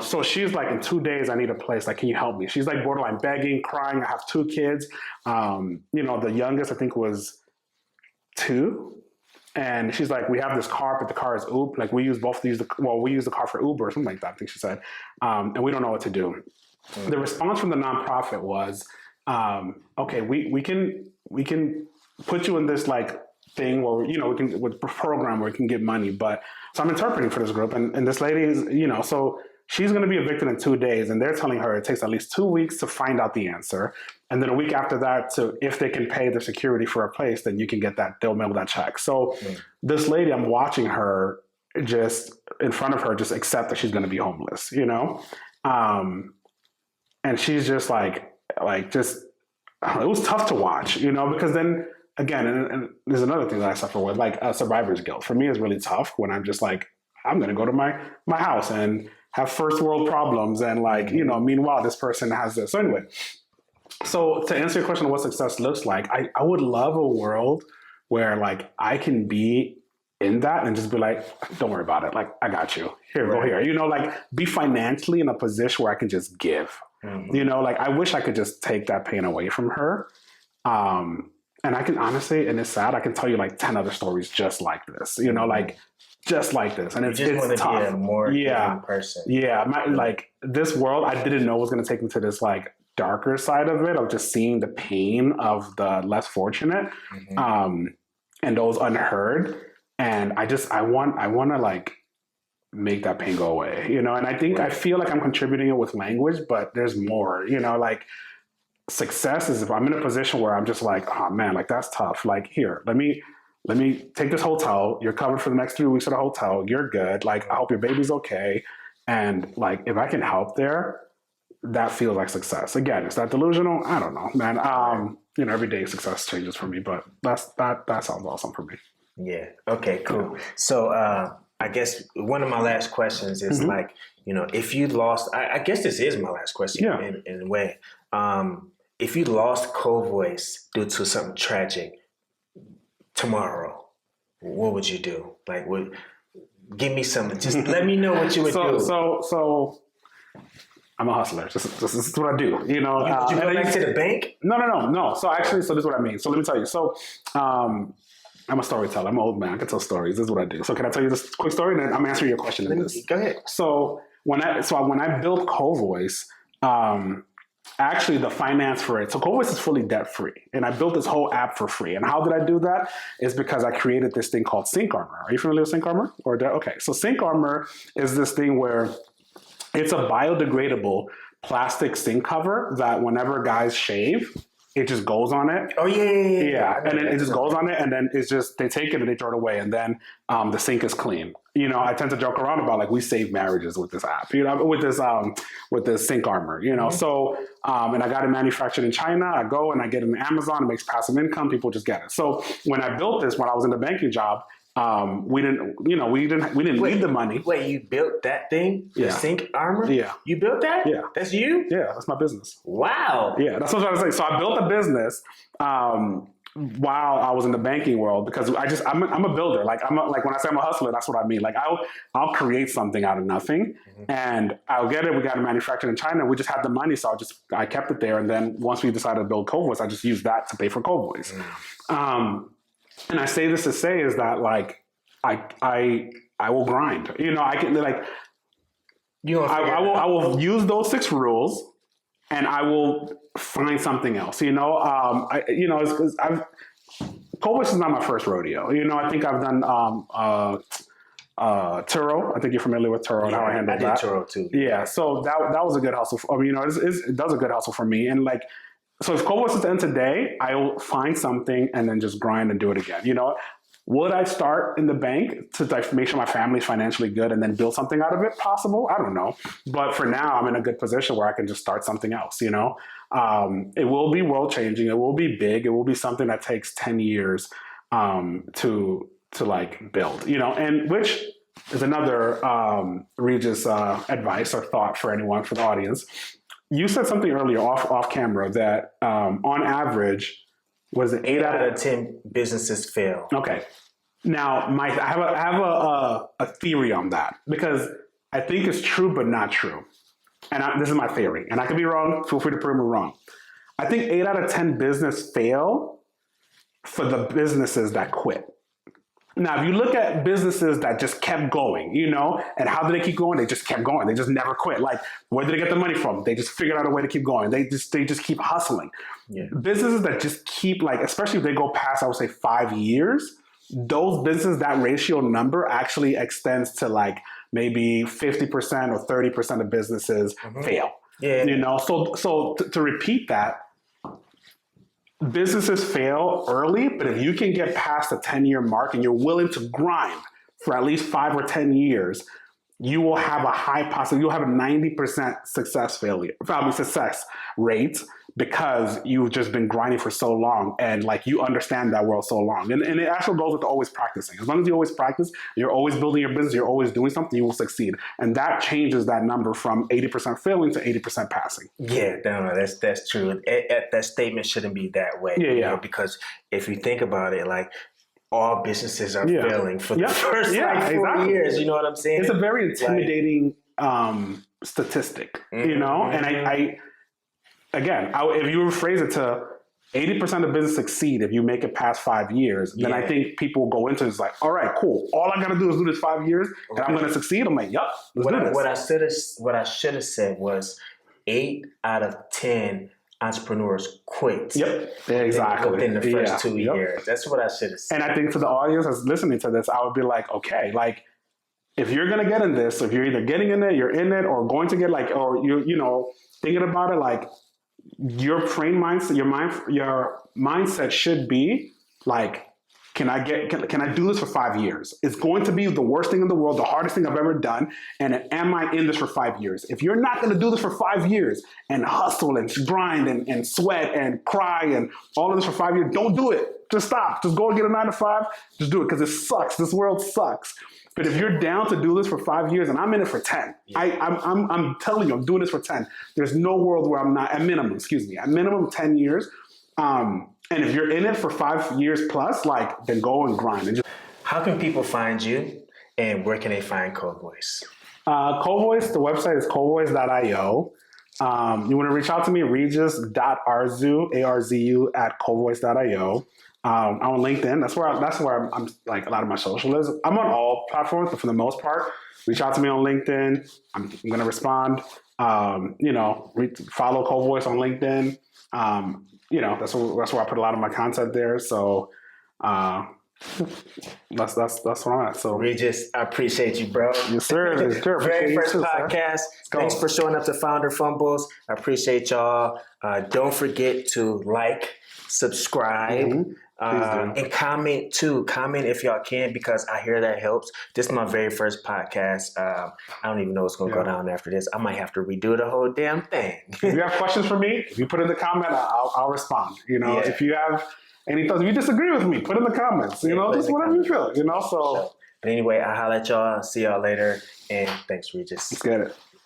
so she's like, in 2 days, I need a place. Can you help me? She's borderline begging, crying. I have 2 kids. The youngest I think was 2. And she's like, we have this car, but the car is Uber. We use we use the car for Uber or something like that, I think she said. And we don't know what to do. The response from the nonprofit was, okay, we can put you in this thing where, we can, with program where we can get money. But so I'm interpreting for this group, and this lady is, so she's going to be evicted in 2 days, and they're telling her it takes at least 2 weeks to find out the answer. And then a week after that, if they can pay the security for a place, then you can get they'll mail that check. So this lady, I'm watching her just in front of her, just accept that she's going to be homeless, and she's just it was tough to watch, because then again, and there's another thing that I suffer with, survivor's guilt. For me, it's really tough when I'm just I'm going to go to my house and have first world problems. And meanwhile, this person has this. So anyway, so to answer your question on what success looks like, I would love a world where I can be in that and just be don't worry about it. I got you. Here, go here. Be financially in a position where I can just give. I wish I could just take that pain away from her. And I can honestly, and it's sad, I can tell you 10 other stories just like this, just like this. And it's tough. Be a more giving person. Yeah. This world, I didn't know was going to take me to this darker side of it, of just seeing the pain of the less fortunate, and those unheard. And I want to make that pain go away, and I feel like I'm contributing it with language, but there's more, success is if I'm in a position where I'm just oh man, that's tough. Here, let me take this hotel. You're covered for the next 3 weeks at a hotel. You're good. I hope your baby's okay. And if I can help there, that feels like success. Again, is that delusional? I don't know, man. Every day success changes for me, but that sounds awesome for me. Yeah. Okay, cool. So, I guess one of my last questions is if you lost, I guess this is my last question in a way. If you lost CoVoice due to something tragic tomorrow, what would you do? Give me something. Just let me know what you would do. So I'm a hustler. This is what I do. Would you go back to the bank? No. So this is what I mean. So let me tell you. So I'm a storyteller. I'm an old man. I can tell stories. This is what I do. So can I tell you this quick story? And then I'm answering your question in this. Go ahead. So when I built CoVoice, actually the finance for it. So CoVoice is fully debt free, and I built this whole app for free. And how did I do that? Is because I created this thing called Sync Armor. Are you familiar with Sync Armor? Okay. So Sync Armor is this thing where it's a biodegradable plastic sink cover that whenever guys shave, it just goes on it. Oh Yeah, and then it just goes on it, and then it's just they take it and they throw it away, and then the sink is clean. I tend to joke around about like we save marriages with this app, with this sink armor. So and I got it manufactured in China. I go and I get it on Amazon. It makes passive income. People just get it. So when I built this, when I was in the banking job, we didn't need the money. Wait, you built that thing? The sink armor? Yeah. You built that? Yeah. That's you? Yeah, that's my business. Wow. Yeah, that's what I was saying. So I built a business while I was in the banking world because I'm a builder. Like when I say I'm a hustler, that's what I mean. Like I'll create something out of nothing, and I'll get it. We got it manufactured in China. We just had the money, so I kept it there. And then once we decided to build CoVoice, I just used that to pay for CoVoice. And I say this to say is that like I will grind. I can like I will use those 6 rules, and I will find something else. CoVoice is not my first rodeo. I think I've done Turo. I think you're familiar with Turo and how I handle that. I did Turo too. Yeah, so that was a good hustle. It does a good hustle for me, and like. So if CoVoice is to end today, I will find something and then just grind and do it again. Would I start in the bank to like make sure my family's financially good and then build something out of it? Possible. I don't know. But for now, I'm in a good position where I can just start something else. It will be world changing. It will be big. It will be something that takes 10 years to like build. And which is another Regis advice or thought for the audience. You said something earlier off camera that on average was it 8 out of 10 businesses fail. Okay. Now I have a theory on that because I think it's true but not true. And this is my theory. And I could be wrong. Feel free to prove me wrong. I think 8 out of 10 business fail for the businesses that quit. Now, if you look at businesses that just kept going, and how did they keep going? They just kept going. They just never quit. Like, where did they get the money from? They just figured out a way to keep going. They just keep hustling. Yeah. Businesses that just keep like, especially if they go past, I would say 5 years, those businesses, that ratio number actually extends to like maybe 50% or 30% of businesses fail. Yeah. So to repeat that, businesses fail early, but if you can get past the 10-year mark and you're willing to grind for at least 5 or 10 years, you will have a high possibility. You'll have a 90% success rate because you've just been grinding for so long and like you understand that world so long. And it actually goes with always practicing. As long as you always practice, you're always building your business, you're always doing something, you will succeed. And that changes that number from 80% failing to 80% passing. Yeah, no, that's true. That statement shouldn't be that way. Yeah. Because if you think about it, like all businesses are failing for the first 4 years. You know what I'm saying? It's a very intimidating statistic, And I again, if you rephrase it to 80% of business succeed if you make it past 5 years, then I think people go into it as like, all right, cool. All I got to do is do this 5 years and I'm going to succeed. I'm like, yup, let's do this. What I should have said was 8 out of 10 entrepreneurs quit. Yep, exactly. Within the first 2 years. That's what I should have said. And I think for the audience that's listening to this, I would be like, okay, like if you're going to get in this, if you're either getting in it, you're in it, or going to get like, or you thinking about it, like, your mindset, your mindset should be like, can I do this for 5 years? It's going to be the worst thing in the world, the hardest thing I've ever done. And am I in this for 5 years? If you're not going to do this for 5 years and hustle and grind and sweat and cry and all of this for 5 years, don't do it. Just stop. Just go and get a 9 to 5. Just do it because it sucks. This world sucks. But if you're down to do this for 5 years, and I'm in it for 10, I'm telling you, I'm doing this for 10. There's no world where I'm not, at minimum 10 years. And if you're in it for 5 years plus, like, then go and grind. How can people find you, and where can they find CoVoice? CoVoice, the website is covoice.io. You want to reach out to me, Regis.Arzu, ARZU, at covoice.io. I'm on LinkedIn. That's where I'm like a lot of my social is. I'm on all platforms, but for the most part, reach out to me on LinkedIn. I'm going to respond. Follow CoVoice on LinkedIn. That's where I put a lot of my content there. So, That's what I'm at. So Regis, I appreciate you, bro. yes, sir. Sure. Very first too, podcast. Thanks for showing up to Founder Fumbles. I appreciate y'all. Don't forget to like, subscribe, and comment too. Comment if y'all can, because I hear that helps. This is my very first podcast. I don't even know what's going to go down after this. I might have to redo the whole damn thing. If you have questions for me, if you put in the comment, I'll respond. If you have any thoughts, if you disagree with me, put in the comments. Just whatever you feel. So. But anyway, I'll holler at y'all. See y'all later. And thanks, Regis. Let's get it.